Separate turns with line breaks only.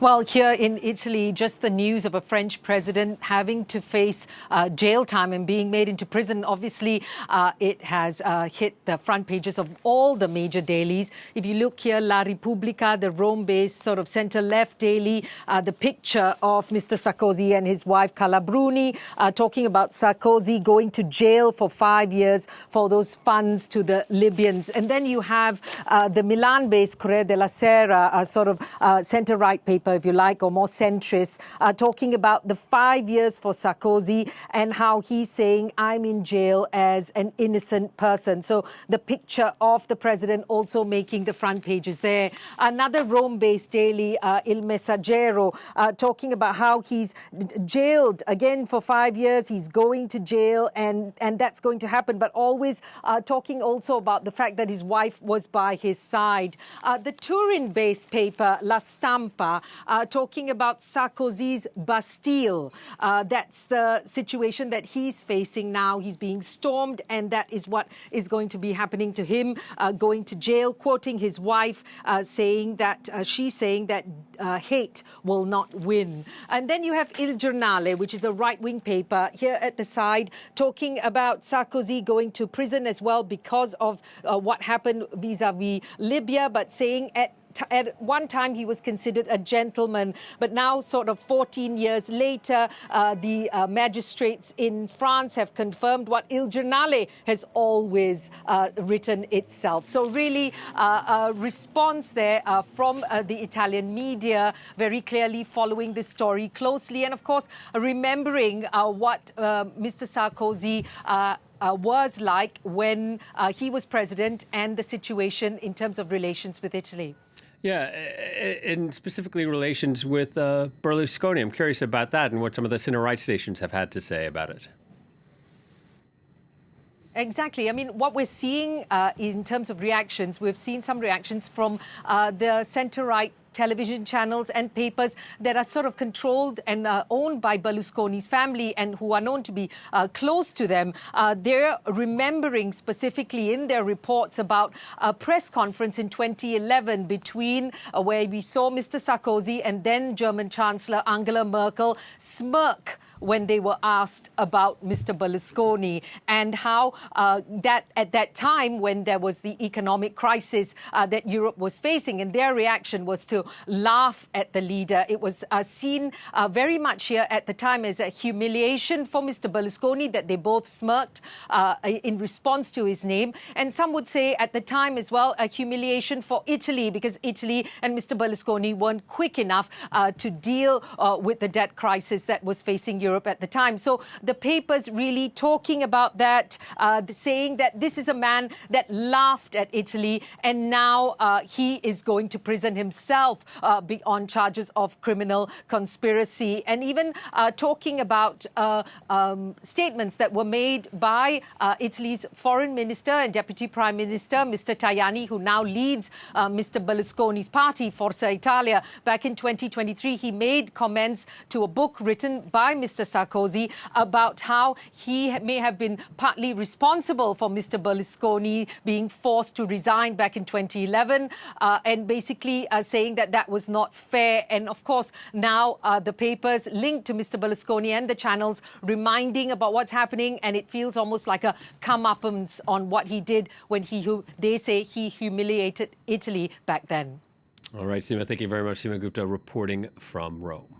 Well, here in Italy, just the news of a French president having to face jail time and being made into prison. Obviously, it has hit the front pages of all the major dailies. If you look here, La Repubblica, the Rome-based sort of centre-left daily, the picture of Mr. Sarkozy and his wife Carla Bruni talking about Sarkozy going to jail for 5 years for those funds to the Libyans. And then you have the Milan-based Corriere della Sera, a sort of centre-right paper, if you like, or more centrist, talking about the 5 years for Sarkozy and how he's saying, I'm in jail as an innocent person. So the picture of the president also making the front pages there. Another Rome-based daily, Il Messaggero, talking about how he's jailed again for 5 years. He's going to jail and that's going to happen, but always talking also about the fact that his wife was by his side. The Turin-based paper, La Stampa, talking about Sarkozy's Bastille. That's the situation that he's facing now. He's being stormed, and that is what is going to be happening to him, going to jail, quoting his wife, saying that hate will not win. And then you have Il Giornale, which is a right-wing paper here at the side, talking about Sarkozy going to prison as well because of what happened vis-a-vis Libya, but saying at one time he was considered a gentleman, but now sort of 14 years later, the magistrates in France have confirmed what Il Giornale has always written itself. So really a response there from the Italian media, very clearly following this story closely. And of course, remembering what Mr. Sarkozy was like when he was president and the situation in terms of relations with Italy.
Yeah, and specifically relations with Berlusconi. I'm curious about that and what some of the center right stations have had to say about it.
Exactly. I mean, what we're seeing in terms of reactions, we've seen some reactions from the center-right television channels and papers that are sort of controlled and owned by Berlusconi's family and who are known to be close to them. They're remembering specifically in their reports about a press conference in 2011 between where we saw Mr. Sarkozy and then German Chancellor Angela Merkel smirk when they were asked about Mr. Berlusconi, and how that at that time when there was the economic crisis that Europe was facing, and their reaction was to laugh at the leader. It was seen very much here at the time as a humiliation for Mr. Berlusconi that they both smirked in response to his name. And some would say at the time as well, a humiliation for Italy, because Italy and Mr. Berlusconi weren't quick enough to deal with the debt crisis that was facing Europe at the time. So the papers really talking about that, saying that this is a man that laughed at Italy and now he is going to prison himself on charges of criminal conspiracy, and even talking about statements that were made by Italy's foreign minister and deputy prime minister, Mr. Tajani, who now leads Mr. Berlusconi's party, Forza Italia. Back in 2023, he made comments to a book written by Mr. Sarkozy about how he may have been partly responsible for Mr. Berlusconi being forced to resign back in 2011, and basically saying that was not fair. And of course, now the papers linked to Mr. Berlusconi and the channels reminding about what's happening, and it feels almost like a comeuppance on what he did when they say he humiliated Italy back then.
All right, Seema, thank you very much. Seema Gupta reporting from Rome.